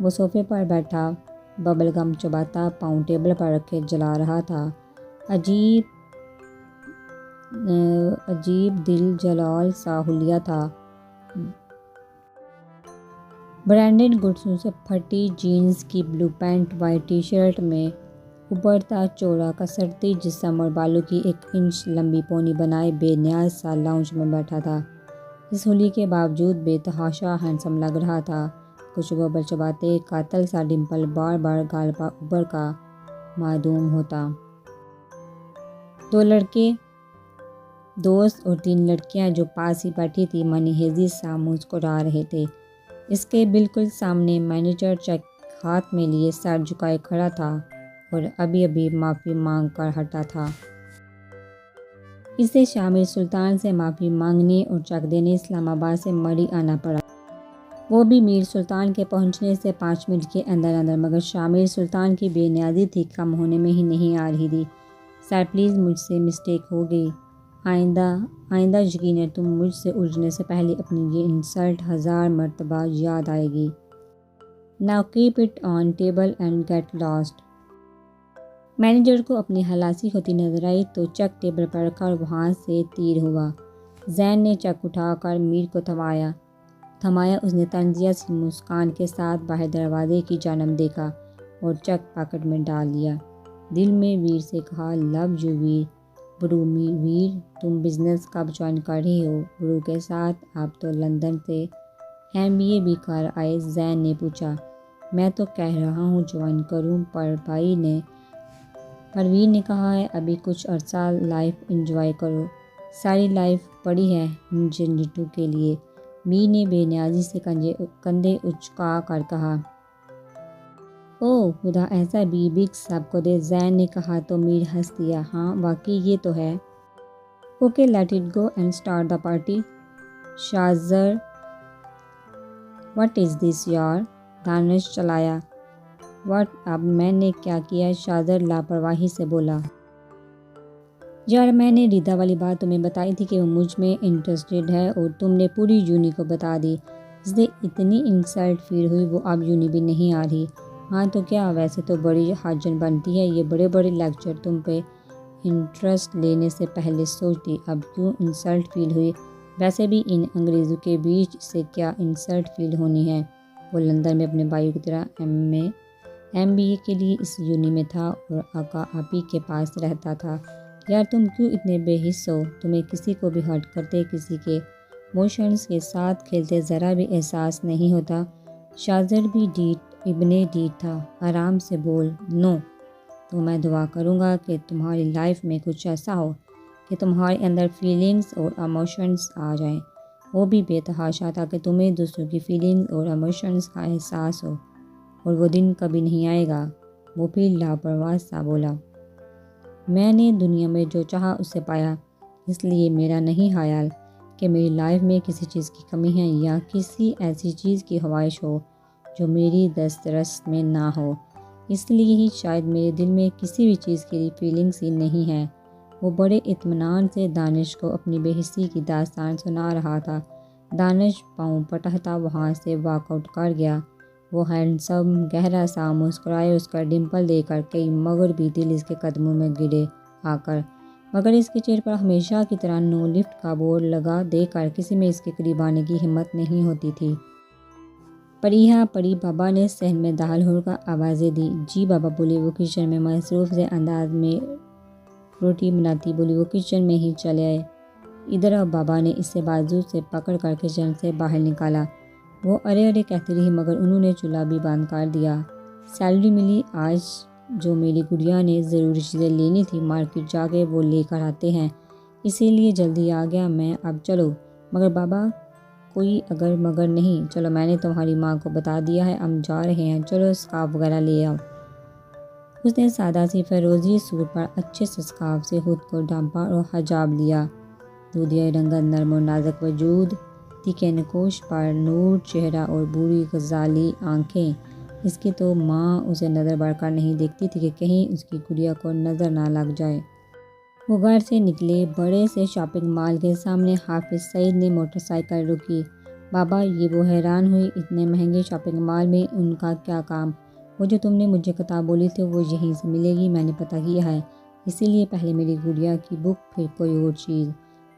وہ صوفے پر بیٹھا bubble gum چباتا پاؤں ٹیبل پر رکھے جلا رہا تھا۔ عجیب دل جلال سا حلیہ تھا۔ برانڈڈ گھٹنوں سے پھٹی جینز کی بلو پینٹ، وائٹ ٹی شرٹ میں ابھرتا چوڑا کسرتی جسم اور بالوں کی 1 انچ لمبی پونی بنائے بے نیاز سا لاؤنج میں بیٹھا تھا۔ اس حلیے کے باوجود بے تحاشا ہینڈسم لگ رہا تھا۔ کچھ ببل چباتے قاتل سا ڈمپل بار بار گال پر ابھر کا معدوم ہوتا۔ 2 لڑکے دوست اور 3 لڑکیاں جو پاس ہی بیٹھی تھی منی ہیزی سا مسکرا رہے تھے۔ اس کے بالکل سامنے مینیجر چیک ہاتھ میں لیے سر جھکائے کھڑا تھا اور ابھی معافی مانگ کر ہٹا تھا۔ اسے شامر سلطان سے معافی مانگنے اور چیک دینے اسلام آباد سے مری آنا پڑا، وہ بھی میر سلطان کے پہنچنے سے 5 منٹ کے اندر، مگر شامر سلطان کی بے نیازی تھی کم ہونے میں ہی نہیں آ رہی تھی۔ سر پلیز مجھ سے مسٹیک ہو گئی، آئندہ یقیناً تم مجھ سے الجھنے سے پہلے اپنی یہ انسلٹ 1000 مرتبہ یاد آئے گی۔ Now keep it on table and get lost۔ Manager کو اپنی ہلاسی ہوتی نظر آئی تو چیک ٹیبل پر رکھا اور وہاں سے تیر ہوا۔ زین نے چیک اٹھا کر میر کو تھمایا۔ اس نے طنزیہ سی مسکان کے ساتھ باہر دروازے کی جانب دیکھا اور چیک پاکٹ میں ڈال لیا۔ دل میں ویر سے کہا لو یو ویر۔ برو ویر تم بزنس کب جوائن کر رہی ہو؟ برو کے ساتھ آپ تو لندن سے MBA بھی کر آئے، زین نے پوچھا۔ میں تو کہہ رہا ہوں جوائن کروں، پر ویر نے کہا ہے ابھی کچھ عرصہ لائف انجوائے کرو، ساری لائف پڑی ہے جنجٹو کے لیے۔ میر نے بے نیازی سے کندھے اچکا کر کہا۔ اوہ خدا ایسا بھی بگ سب کو دے، زین نے کہا تو میر ہنس دیا۔ ہاں واقعی یہ تو ہے۔ Okay let it go and start the party. شازر واٹ از دس یار؟ دانش چلایا۔ واٹ اب میں نے کیا کیا؟ شازر لاپرواہی سے بولا۔ یار میں نے ریتا والی بات تمہیں بتائی تھی کہ وہ مجھ میں انٹرسٹڈ ہے اور تم نے پوری یونی کو بتا دی، اس سے اتنی انسلٹ فیل ہوئی وہ اب یونی بھی نہیں آ رہی۔ ہاں تو کیا، ویسے تو بڑی حاجن بنتی ہے یہ بڑے لیکچر تم پہ انٹرسٹ لینے سے پہلے سوچتی، اب کیوں انسلٹ فیل ہوئی؟ ویسے بھی ان انگریزوں کے بیچ اسے کیا انسلٹ فیل ہونی ہے؟ وہ لندن میں اپنے بھائیوں کی طرح MBA کے لیے اس یونی میں تھا اور آقا آپی کے پاس رہتا تھا۔ یار تم کیوں اتنے بے حس ہو؟ تمہیں کسی کو بھی ہرٹ کرتے، کسی کے موشنز کے ساتھ کھیلتے ذرا بھی احساس نہیں ہوتا؟ شازر بھی ابن ڈیٹ تھا۔ آرام سے بول۔ نو، تو میں دعا کروں گا کہ تمہاری لائف میں کچھ ایسا ہو کہ تمہارے اندر فیلنگز اور ایموشنز آ جائیں، وہ بھی بے تحاشا تاکہ تمہیں دوسروں کی فیلنگز اور ایموشنز کا احساس ہو، اور وہ دن کبھی نہیں آئے گا۔ وہ پھر لاپرواہ سا بولا۔ میں نے دنیا میں جو چاہا اسے پایا، اس لیے میرا نہیں خیال کہ میری لائف میں کسی چیز کی کمی ہے یا کسی ایسی چیز کی خواہش ہو جو میری دسترس میں نہ ہو، اس لیے ہی شاید میرے دل میں کسی بھی چیز کی فیلنگز ہی نہیں ہے۔ وہ بڑے اطمینان سے دانش کو اپنی بے حسی کی داستان سنا رہا تھا۔ دانش پاؤں پٹکتا وہاں سے واک آؤٹ کر گیا۔ وہ ہینڈسم گہرا سا مسکرائے، اس کا ڈمپل دے کر کئی مغربی دل اس کے قدموں میں گرے آ کر، مگر اس کے چہرے پر ہمیشہ کی طرح نو لفٹ کا بورڈ لگا دے کر کسی میں اس کے قریب آنے کی ہمت نہیں ہوتی تھی۔ پری بابا نے صحن میں داخل ہو کر آوازیں دی۔ جی بابا بولی۔ وہ کچن میں مصروف سے انداز میں روٹی بناتی بولی۔ وہ کچن میں ہی چلے آئے۔ ادھر آؤ۔ بابا نے اسے بازو سے پکڑ کر کچن سے باہر نکالا۔ وہ ارے کہتی رہی مگر انہوں نے چولہا بھی بند کر دیا۔ سیلری ملی آج جو میری گڑیا نے ضروری چیزیں لینی تھی مارکیٹ جا کے وہ لے کر آتے ہیں، اسی لیے جلدی آ گیا میں، اب چلو۔ مگر بابا کوئی اگر مگر نہیں، چلو میں نے تمہاری ماں کو بتا دیا ہے، ہم جا رہے ہیں، چلو اسکارف وغیرہ لے آؤ۔ اس نے سادہ سی فیروزی سوٹ پر اچھے سے اسکارف سے خود کو ڈھانپا اور حجاب لیا۔ دودھیا رنگت، نرم و نازک وجود، تیکھے نقوش پر نور چہرہ اور بوڑھی غزالی آنکھیں، اس کی تو ماں اسے نظر بڑھ کر نہیں دیکھتی تھی کہ کہیں اس کی گڑیا کو نظر نہ لگ جائے۔ وہ گھر سے نکلے۔ بڑے سے شاپنگ مال کے سامنے حافظ سعید نے موٹر سائیکل روکی۔ بابا یہ وہ حیران ہوئی، اتنے مہنگے شاپنگ مال میں ان کا کیا کام؟ وہ جو تم نے مجھے کتاب بولی تھی وہ یہیں سے ملے گی، میں نے پتہ کیا ہے، اسی لیے پہلے میری گڑیا کی بک پھر کوئی اور چیز۔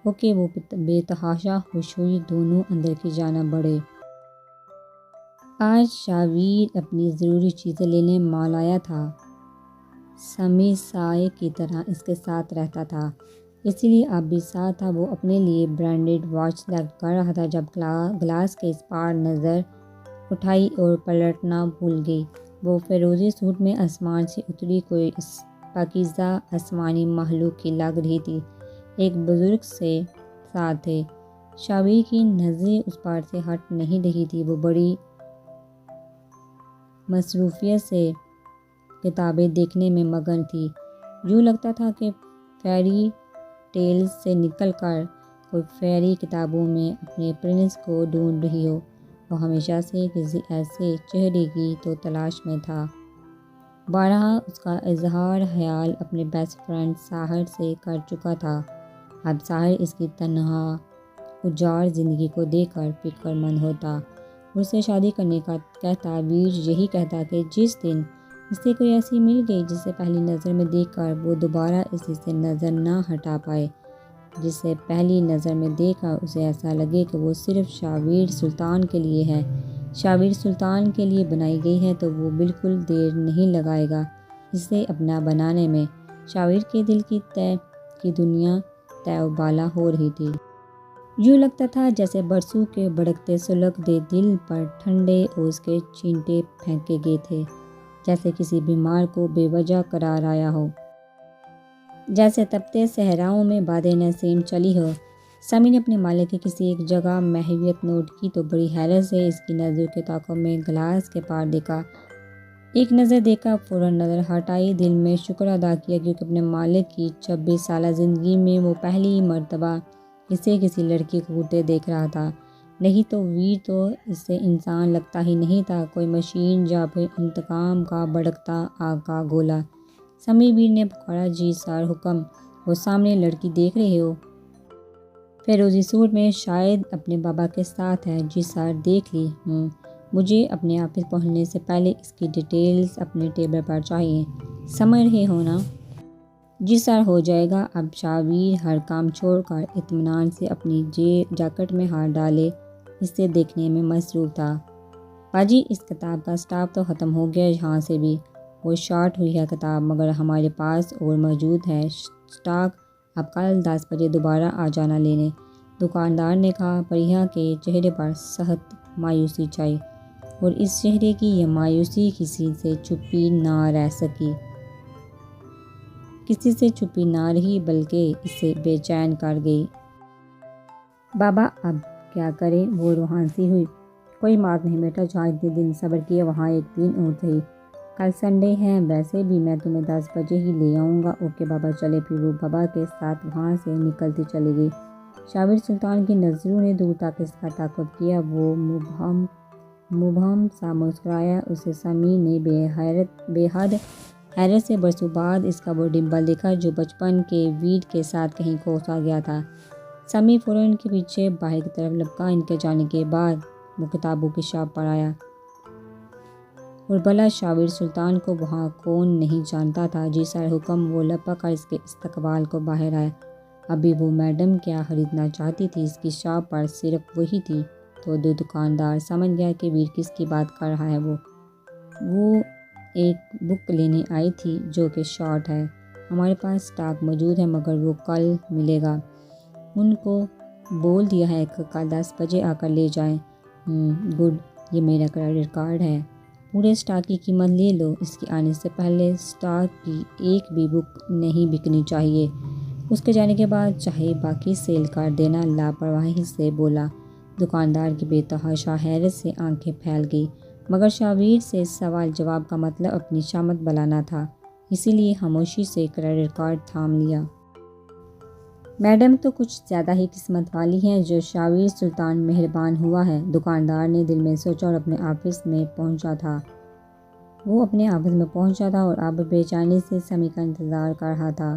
اوکے۔ وہ بے تحاشا خوش ہوئی، دونوں اندر کی جانب بڑھے۔ آج شاویر اپنی ضروری چیزیں لینے مال آیا تھا۔ سمی سائے کی طرح اس کے ساتھ رہتا تھا، اسی لیے اب بھی ساتھ تھا۔ وہ اپنے لیے برانڈڈ واچ سلیکٹ کر رہا تھا جب گلاس کے اس پار نظر اٹھائی اور پلٹنا بھول گئی۔ وہ فیروزی سوٹ میں آسمان سے اتری کوئی پاکیزہ آسمانی مخلوق کی لگ رہی تھی۔ ایک بزرگ سے ساتھ تھے۔ شاویر کی نظریں اس پار سے ہٹ نہیں رہی تھی۔ وہ بڑی مصروفیت سے کتابیں دیکھنے میں مگن تھی۔ یوں لگتا تھا کہ فیری ٹیلز سے نکل کر کوئی فیری کتابوں میں اپنے پرنس کو ڈھونڈ رہی ہو۔ وہ ہمیشہ سے کسی ایسے چہرے کی تو تلاش میں تھا۔ بارہا اس کا اظہار خیال اپنے بیسٹ فرینڈ ساحر سے کر چکا تھا۔ اب ساحر اس کی تنہا اجاڑ زندگی کو دیکھ کر فکر مند ہوتا، اس سے شادی کرنے کا کہتا۔ ویر یہی کہتا کہ جس دن اسے کوئی ایسی مل گئی جسے پہلی نظر میں دیکھ کر وہ دوبارہ اسی سے نظر نہ ہٹا پائے، جسے پہلی نظر میں دیکھ کر اسے ایسا لگے کہ وہ صرف شاویر سلطان کے لیے ہے، شاویر سلطان کے لیے بنائی گئی ہے، تو وہ بالکل دیر نہیں لگائے گا اسے اپنا بنانے میں۔ شاویر کے دل کی دنیا تہ و بالا ہو رہی تھی۔ یوں لگتا تھا جیسے برسوں کے بھڑکتے سلگتے دل پر ٹھنڈے اوس کے چینٹے پھینکے گئے تھے، جیسے کسی بیمار کو بے وجہ قرار آیا ہو، جیسے تپتے صحراؤں میں باد نسیم چلی ہو۔ سمی نے اپنے مالک کی کسی ایک جگہ محویت نوٹ کی تو بڑی حیرت سے اس کی نظروں کے تعاقب میں گلاس کے پار دیکھا۔ ایک نظر دیکھا، فوراً نظر ہٹائی، دل میں شکر ادا کیا کیونکہ اپنے مالک کی 26 سالہ زندگی میں وہ پہلی مرتبہ اسے کسی لڑکی کو گھرتے دیکھ رہا تھا۔ نہیں تو ویر تو اسے انسان لگتا ہی نہیں تھا، کوئی مشین یا پھر انتقام کا بھڑکتا آگ کا گولا۔ سمی ویر نے پکارا، جی سر، حکم۔ وہ سامنے لڑکی دیکھ رہے ہو؟ فیروزی سوٹ میں، شاید اپنے بابا کے ساتھ ہے۔ جی سر، دیکھ لی ہوں۔ مجھے اپنے آفس پہنچنے سے پہلے اس کی ڈیٹیلز اپنے ٹیبل پر چاہیے، سمجھ رہے ہو نا؟ جی سر، ہو جائے گا۔ اب شاویر ہر کام چھوڑ کر اطمینان سے اپنی جیکٹ میں ہاتھ ڈالے اسے دیکھنے میں مصروف تھا۔ باجی، اس کتاب کا سٹاک تو ختم ہو گیا یہاں سے بھی۔ وہ شارٹ ہوئی ہے کتاب، مگر ہمارے پاس اور موجود ہے سٹاک، اب کل 10 بجے دوبارہ آ جانا لینے، دکاندار نے کہا۔ پریہ کے چہرے پر سخت مایوسی چھائی، اور اس چہرے کی یہ مایوسی کسی سے چھپی نہ رہ سکی، کسی سے چھپی نہ رہی بلکہ اسے بے چین کر گئی۔ بابا اب کیا کریں؟ وہ روحان سی ہوئی۔ کوئی بات نہیں بیٹا، جہاں اتنے دن صبر کیا وہاں ایک دن اور سہی، کل سنڈے ہے، ویسے بھی میں تمہیں 10 بجے ہی لے آؤں گا۔ اوکے بابا، چلے۔ پھر وہ بابا کے ساتھ وہاں سے نکلتی چلی گئی۔ شاویر سلطان کی نظروں نے دور تک اس کا تعاقب کیا، وہ مبہم سا مسکرایا۔ اسے سمی نے بے حد حیرت سے برسوں بعد اس کا وہ ڈمپل دیکھا جو بچپن کے ویر کے ساتھ کہیں کھو سا گیا تھا۔ سمی فوراً ان کے پیچھے باہر کی طرف لپکا۔ ان کے جانے کے بعد وہ کتابوں کی شاپ پر آیا، اور بھلا شاویر سلطان کو وہاں کون نہیں جانتا تھا۔ جی سر، حکم۔ وہ لپک کر اس کے استقبال کو باہر آیا۔ ابھی وہ میڈم کیا خریدنا چاہتی تھی، اس کی شاپ پر صرف وہی تھی، تو دکاندار سمجھ گیا کہ ویر کس کی بات کر رہا ہے۔ وہ ایک بک لینے آئی تھی جو کہ شارٹ ہے، ہمارے پاس سٹاک موجود ہے مگر وہ کل ملے گا۔ ان کو بول دیا ہے کہ کل 10 بجے آ کر لے جائیں۔ گڈ، یہ میرا کریڈٹ کارڈ ہے، پورے سٹاک کی قیمت لے لو۔ اس کے آنے سے پہلے سٹاک کی ایک بھی بک نہیں بکنی چاہیے، اس کے جانے کے بعد چاہے باقی سیل کر دینا، لاپرواہی سے بولا۔ دکاندار کی بے تحاشا حیرت سے آنکھیں پھیل گئی، مگر شاویر سے سوال جواب کا مطلب اپنی شامت بلانا تھا، اسی لیے خاموشی سے کریڈٹ کارڈ تھام لیا۔ میڈم تو کچھ زیادہ ہی قسمت والی ہیں جو شاویر سلطان مہربان ہوا ہے، دکاندار نے دل میں سوچا اور اپنے آفس میں پہنچا تھا اور اب بے چینی سے سمی کا انتظار کر رہا تھا۔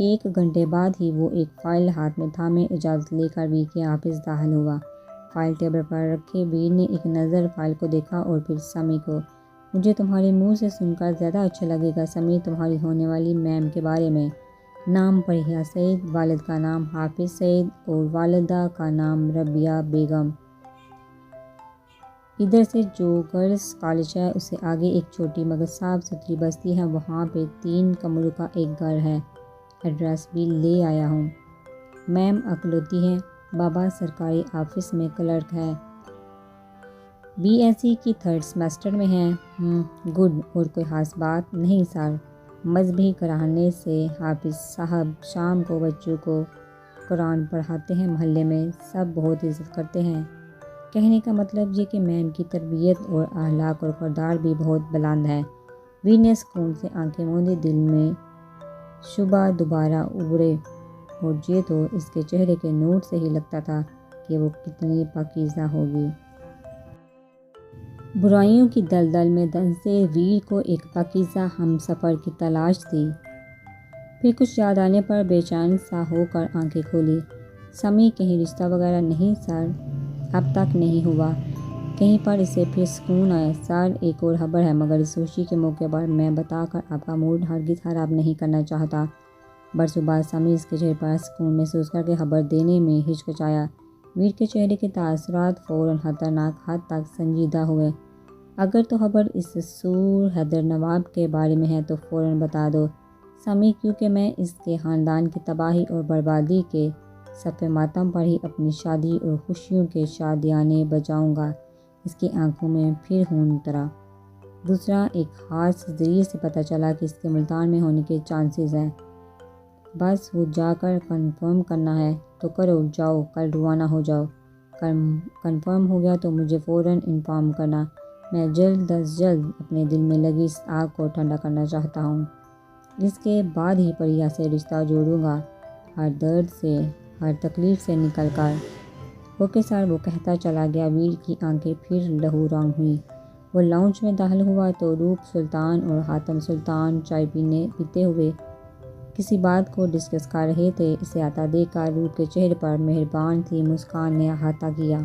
1 گھنٹے بعد ہی وہ ایک فائل ہاتھ میں تھامے اجازت لے کر ویر کے آفس داخل ہوا۔ فائل ٹیبل پر رکھے ویر نے ایک نظر فائل کو دیکھا اور پھر سمی کو۔ مجھے تمہارے منہ سے سن کر زیادہ اچھا لگے گا سمی تمہاری ہونے والی میم کے بارے میں۔ نام پریہ سعید، والد کا نام حافظ سعید اور والدہ کا نام ربیہ بیگم۔ ادھر سے جو گرلز کالج ہے اس سے آگے ایک چھوٹی مگر صاف ستھری بستی ہے، وہاں پہ 3 کمروں کا ایک گھر ہے۔ ایڈریس بھی لے آیا ہوں۔ میم اکلوتی ہیں، بابا سرکاری آفس میں کلرک ہے۔ بی ایس سی کی 3rd سیمسٹر میں ہیں۔ گڈ، اور کوئی خاص بات نہیں سر۔ مذہبی کراہنے سے حافظ صاحب شام کو بچوں کو قرآن پڑھاتے ہیں، محلے میں سب بہت عزت کرتے ہیں۔ کہنے کا مطلب یہ کہ میم کی تربیت اور اخلاق اور کردار بھی بہت بلند ہے۔ ویر نے سکون سے آنکھیں موندی، دل میں شبہ دوبارہ ابھرے، اور یہ تو اس کے چہرے کے نور سے ہی لگتا تھا کہ وہ کتنی پاکیزہ ہوگی۔ برائیوں کی دلدل میں دھنسے ویر کو ایک پاکیزہ ہم سفر کی تلاش تھی۔ پھر کچھ یاد آنے پر بے چین سا ہو کر آنکھیں کھولی۔ سمی، کہیں رشتہ وغیرہ نہیں سر؟ اب تک نہیں ہوا۔ کہیں پر اسے پھر سکون آیا۔ سر، ایک اور خبر ہے مگر اس خوشی کے موقع پر میں بتا کر آپ کا موڈ ہرگز خراب نہیں کرنا چاہتا۔ برسوں بعد سمی اس کے چہرے پر سکون محسوس کر کے خبر دینے میں ہچکچایا۔ ویر کے چہرے کے تاثرات فوراً خطرناک حد تک سنجیدہ ہوئے۔ اگر تو خبر اس سور حیدر نواب کے بارے میں ہے تو فوراً بتا دو سمی، کیونکہ میں اس کے خاندان کی تباہی اور بربادی کے صف ماتم پر ہی اپنی شادی اور خوشیوں کے شادیانے بجاؤں گا۔ اس کی آنکھوں میں پھر خون اترا۔ دوسرا، ایک خاص ذریعے سے پتہ چلا کہ اس کے ملتان میں ہونے کے چانسز ہیں۔ بس وہ جا کر کنفرم کرنا ہے تو کرو، جاؤ، کل روانہ ہو جاؤ۔ کنفرم ہو گیا تو مجھے فوراً انفارم کرنا۔ میں جلد از جلد اپنے دل میں لگی اس آگ کو ٹھنڈا کرنا چاہتا ہوں۔ اس کے بعد ہی پریہ سے رشتہ جوڑوں گا، ہر درد سے، ہر تکلیف سے نکل کر۔ اوکے سر، وہ کہتا چلا گیا۔ ویر کی آنکھیں پھر لہو رنگ ہوئیں۔ وہ لاؤنج میں داخل ہوا تو روپ سلطان اور حاتم سلطان چائے پیتے ہوئے کسی بات کو ڈسکس کر رہے تھے۔ اسے آتا دیکھ کر روپ کے چہرے پر مہربان سی مسکان نے احاطہ کیا۔